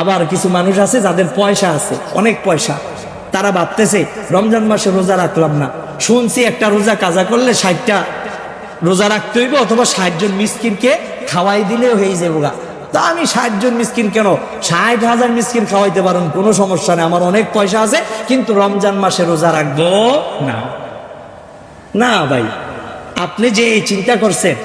আবার কিছু মানুষ আছে যাদের পয়সা আছে, অনেক পয়সা, তারা ভাবতেছে রমজান মাসে রোজা রাখলাম না, শুনছি একটা রোজা কাজা করলে 60টা রোজা রাখতে হইব, অথবা 60 জন মিসকিনকে খাওয়াই দিলেও হয়ে যাবো গা। তা আমি 60 জন মিসকিন কেন, 60,000 মিসকিন খাওয়াইতে পারেন, কোনো সমস্যা নেই, আমার অনেক পয়সা আছে, কিন্তু রমজান মাসে রোজা রাখবো না। না ভাই, আপনি যে এই চিন্তা করছেন,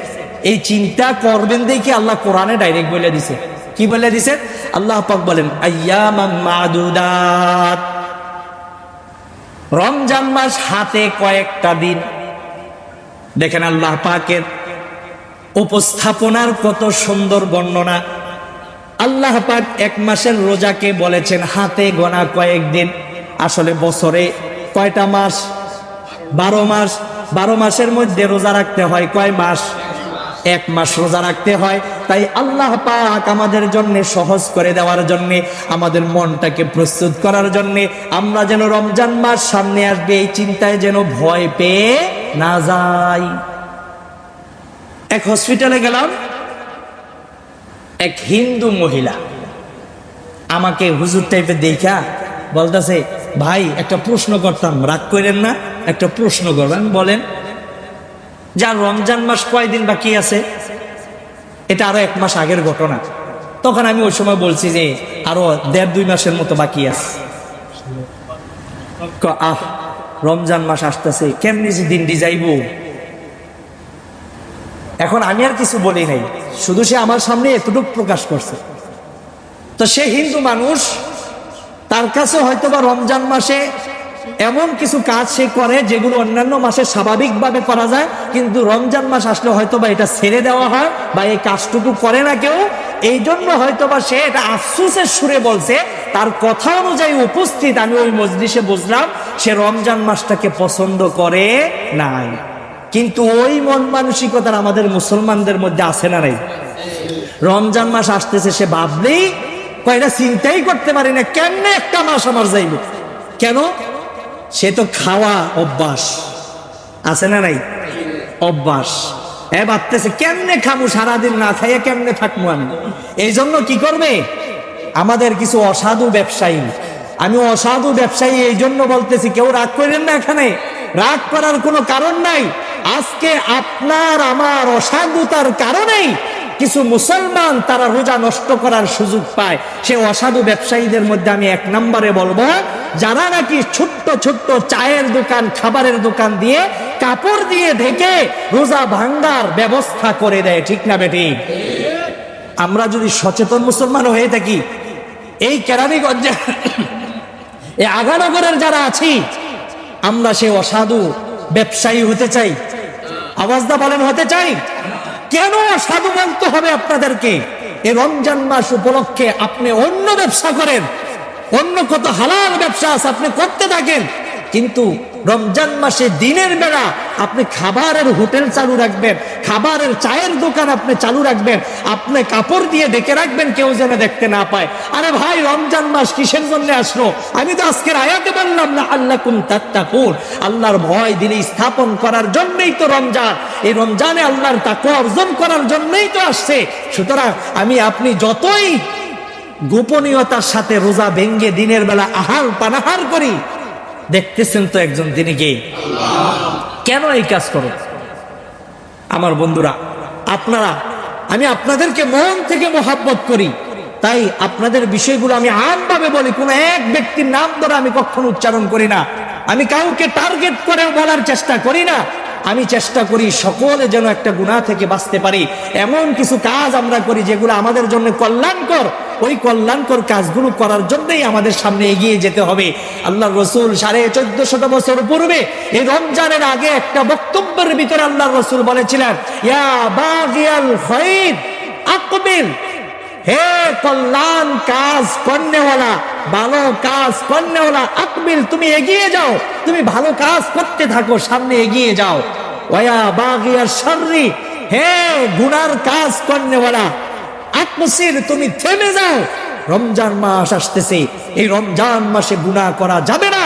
এই চিন্তা করবেন দেখি আল্লাহ কোরআনে ডাইরেক্ট বলে দিছে। কি বলে দিছে? আল্লাহ পাক বলেন আইয়ামাম মাদুদাত, রমজান মাস হাতে কয়েকটা দিন। দেখেন আল্লাহ পাকের উপস্থাপনার কত সুন্দর বর্ণনা। আল্লাহ পাক এক মাসের রোজাকে বলেছেন হাতে গোনা কয়েকদিন। আসলে বছরে কয়টা মাস? 12 মাস। 12 মাসের মধ্যে রোজা রাখতে হয় কয় মাস? 1 মাস রোজা রাখতে হয়। তাই আল্লাহ পাক আমাদের জন্য সহজ করে দেওয়ার জন্য, আমাদের মনটাকে প্রস্তুত করার জন্য, আমরা যেন রমজান মাস সামনে আসবে এই চিন্তায় যেন ভয় পেয়ে না যাই। এক হসপিটালে গেলাম, এক হিন্দু মহিলা আমাকে হুজুর টাইপের দেখা বলতেছে, ভাই একটা প্রশ্ন করতাম, রাগ করেন না, একটা প্রশ্ন করবেন, বলেন। যার রমজান মাস কয়দিন বাকি আছে? এটা আরো 1 মাস আগের ঘটনা। তখন আমি ওই সময় বলছি যে আরো 1.5-2 মাসের মতো বাকি আছে। রমজান মাস আসতেছে, কেমনি যে দিনটি যাইব। এখন আমি আর কিছু বলি নাই, শুধু সে আমার সামনে এতটুকু প্রকাশ করছে। তো সে হিন্দু মানুষ, তার কাছে হয়তোবা রমজান মাসে এমন কিছু কাজ সে করে যেগুলো অন্যান্য মাসে স্বাভাবিকভাবে করা যায়, কিন্তু রমজান মাস আসলে হয়তোবা এটা ছেড়ে দেওয়া হয় বা এই কাজটুকু করে না কেউ। এই জন্য হয়তোবা সে এটা আফসোসের সুরে বলছে। তার কথা অনুযায়ী উপস্থিত আমি ওই মজলিসে বুঝলাম সে রমজান মাসটাকে পছন্দ করে নাই। কিন্তু ওই মন মানসিকতার আমাদের মুসলমানদের মধ্যে আছে না নাই? রমজান মাস আসতেছে, সে ভাবলেই কয়টা চিন্তাই করতে পারি না কেমনে একটা মাস আমার যাইব। কেন? সে তো খাওয়া অভ্যাস আছে না নাই? অভ্যাস। ভাবতেছে কেমনে খাবো, সারাদিন না খাইয়া কেমনে থাকবো আমি। এই জন্য কি করবে? আমাদের কিছু অসাধু ব্যবসায়ী, আমি অসাধু ব্যবসায়ী এই জন্য বলতেছি, কেউ রাগ করেন না, এখানে রাগ করার কোনো কারণ নাই। আজকে আপনার আমার অসাধুতার কারণেই কিছু মুসলমান তারা রোজা নষ্ট করার সুযোগ পায়। সে অসাধু ব্যবসায়ীদের মধ্যে আমি 1 নম্বরে বলবো, যারা নাকি ছোট্ট ছোট্ট চায়ের দোকান, খাবারের দোকান দিয়ে কাপড় দিয়ে ঢেকে রোজা ভাঙ্গার ব্যবস্থা করে দেয়। ঠিক না বেটি? আমরা যদি সচেতন মুসলমান হয়ে থাকি, এই কেরানীগঞ্জে এই আগানগরের যারা আছি, আমরা সে অসাধু ব্যবসায়ী হতে চাই। আওয়াজটা বলেন, হতে চাই। কেন অসাধু বলতে হবে আপনাদেরকে? এই রমজান মাস উপলক্ষে আপনি অন্য ব্যবসা করেন, অন্য কত হালাল ব্যবসা আছে আপনি করতে থাকেন, কিন্তু রমজান মাসে দিনের বেলা আপনি খাবারের হোটেল চালু রাখবেন, খাবারের চায়ের দোকান আপনি চালু রাখবেন, আপনি কাপড় দিয়ে ঢেকে রাখবেন, কেউ যেন দেখতে না পায়। আরে ভাই, রমজান মাস কিসের জন্য আসলো? আমি তো আজকের আয়াতে বললাম না, আল্লাকুম তাত্তাকুন, আল্লাহর ভয় দিলে স্থাপন করার জন্যই তো রমজান। এই রমজানে আল্লাহর তাকওয়া অর্জন করার জন্যই তো আসছে। সুতরাং আমি আপনি যতই গোপনীয়তার সাথে রোজা ভেঙ্গে দিনের বেলা আহার পানাহার করি, দেখতেছেন তো একজন তিনি কে? কেন এই কাজ করো? আমার বন্ধুরা, আপনারা, আমি আপনাদেরকে মন থেকে মহাব্বত করি, তাই আপনাদের বিষয়গুলো আমি আমভাবে বলি। কোন এক ব্যক্তির নাম ধরে আমি কখনো উচ্চারণ করি না, আমি কাউকে টার্গেট করে বলার চেষ্টা করি না। আমি চেষ্টা করি সকলে যেন একটা গুনাহ থেকে বাঁচতে পারি। এমন কিছু কাজ আমরা করি যেগুলো আমাদের জন্য কল্যাণকর, ওই কল্যাণকর কাজগুলো করার জন্যই আমাদের সামনে এগিয়ে যেতে হবে। আল্লাহর রাসূল 1450 বছর পূর্বে এই রমজানের আগে একটা বক্তব্যের ভিতরে আল্লাহর রাসূল বলেছিলেন, ইয়া বাগিয়াল খায়র আকবিল, হে কল্যাণ কাজ করনেওয়ালা, ভালো কাজ করনেওয়ালা, আকবিল, তুমি এগিয়ে যাও, তুমি ভালো কাজ করতে থাকো, সামনে এগিয়ে যাও। ওয়া বাগিয়াশ শাররি, হে গুনার কাজ করনেওয়ালা, আকসির, তুমি থেমে যাও। রমজান মাস আসতেছে, এই রমজান মাসে গুনাহ করা যাবে না।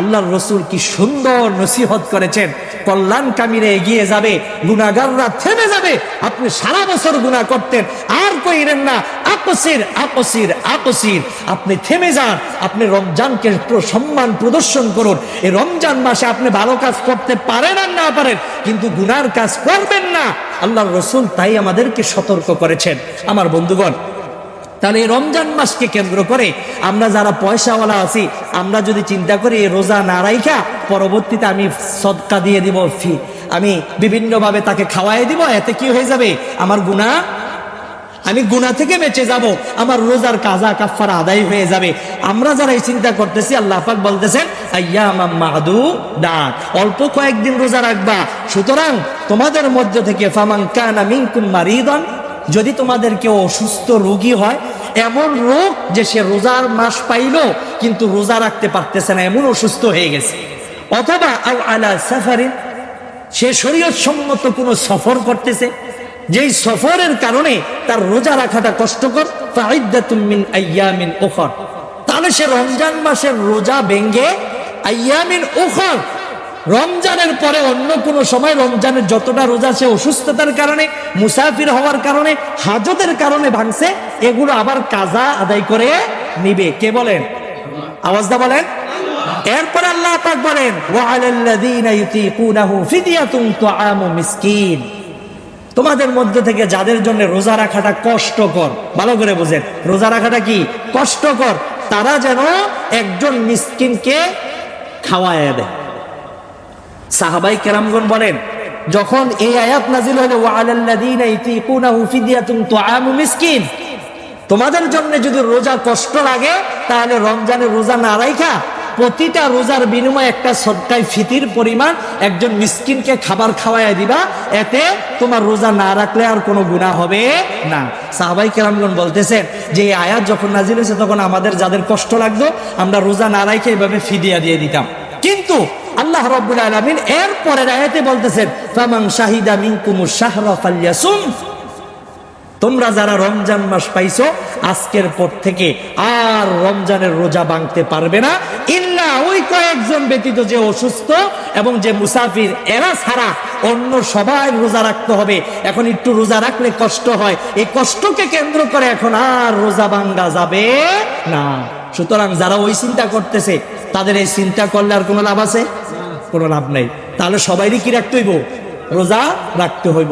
আল্লাহর রাসূল কি সুন্দর নসিহত করেছেন। কল্যাণকামীরা এগিয়ে যাবে, গুনাহগাররা থেমে যাবে। আপনি সারা বছর গুনাহ করতেন, আর কইরেন না, আকসির আকসির আকসির, আপনি থেমে যান। আপনি রমজানকে সম্মান প্রদর্শন করুন। এই রমজান মাসে আপনি ভালো কাজ করতে পারেন আর না পারেন, কিন্তু গুনার কাজ করবেন না। আল্লাহর রাসূল তাই আমাদেরকে সতর্ক করেছেন। আমার বন্ধুগণ, তাহলে এই রমজান মাসকে কেন্দ্র করে আমরা যারা পয়সাওয়ালা আছি, আমরা যদি চিন্তা করি এই রোজা না রাইখা পরবর্তীতে আমি সদকা দিয়ে দিব, আমি বিভিন্নভাবে তাকে খাওয়াই দিব, এতে কি হয়ে যাবে? আমার গুনাহ, আমি গুনাহ থেকে বেঁচে যাব, আমার রোজার কাজা কাফারা আদায় হয়ে যাবে। আমরা যারা এই চিন্তা করতেছি, আল্লাহ পাক বলতেছেন আইয়ামাম মা'দুদাত, অল্প কয়েকদিন রোজা রাখবা। সুতরাং তোমাদের মধ্য থেকে ফামান কানা মিনকুম মারিদান, যদি তোমাদের কেউ অসুস্থ রোগী হয়, এমন রোগ যে সে রোজার মাস পাইলো কিন্তু রোজা রাখতে পারতেছে না, এমন অসুস্থ হয়ে গেছে, অথবা আও আলা সাফারিন, সে শরীয়ত সম্মত কোনো সফর করতেছে, যেই সফরের কারণে তার রোজা রাখাটা কষ্টকর, ফাইদ্দাতুম মিন আইয়ামিন উখর, তাহলে সে রমজান মাসের রোজা ভেঙ্গে আইয়ামিন উখর, রমজানের পরে অন্য কোন সময় রমজানের যতটা রোজা সে অসুস্থতার কারণে, মুসাফির হওয়ার কারণে, হাজতের কারণে ভাঙছে, এগুলো আবার কাজা আদায় করে নিবে। কে বলেন? আওয়াজটা বলেন। এরপর আল্লাহ পাক বলেন ওয়া আলাল্লাযীনা ইউতিকুনাহু ফিদিয়াতুন তুআমু মিসকিন, তোমাদের মধ্যে থেকে যাদের জন্য রোজা রাখাটা কষ্টকর, ভালো করে বুঝেন, রোজা রাখাটা কি কষ্টকর, তারা যেন একজন মিসকিনকে খাওয়ায় দেয়। সাহাবাই কেরামগণ বলেন, যখন এই আয়াত নাজিল হলো ওয়া আলাল্লাযীনা ইউতিকুনাহু ফিদিয়াতুন তুআমু মিসকিন, তোমাদের জন্য যদি রোজা কষ্ট লাগে, তাহলে রমজানের রোজা না রাখা প্রতিটা রোজার বিনিময়ে একটা সদকায়ে ফিতির পরিমাণ একজন মিসকিনকে খাবার খাওয়ায় দিবা, এতে তোমার রোজা না রাখলে আর কোনো গুনাহ হবে না। সাহাবাই কেরামগণ বলতেছেন যে এই আয়াত যখন নাজিল হয়েছে, তখন আমাদের যাদের কষ্ট লাগতো, আমরা রোজা না রাখে এভাবে ফিদিয়া দিয়ে দিতাম। কিন্তু আল্লাহ রাব্বুল আলামিন এর পরের আয়াতে বলতেছেন ফামান শাহিদা মিনকুমুশ শাহরা ফালইয়াসুম, তোমরা যারা রমজান মাস পাইছো, আজকের পর থেকে আর রমজানের রোজা ভাঙতে পারবে না, ইল্লা ওই কয়েকজন ব্যতীত যে অসুস্থ এবং যে মুসাফির, এরা ছাড়া অন্য সবাই রোজা রাখতে হবে। এখন একটু রোজা রাখলে কষ্ট হয়, এই কষ্টকে কেন্দ্র করে এখন আর রোজা ভাঙা যাবে না। সুতরাং যারা ওই চিন্তা করতেছে, তাদের এই চিন্তা করলে আর কোনো লাভ আছে? কোনো লাভ নেই। তাহলে সবাইরই কি রাখতে হইব? রোজা রাখতে হইব।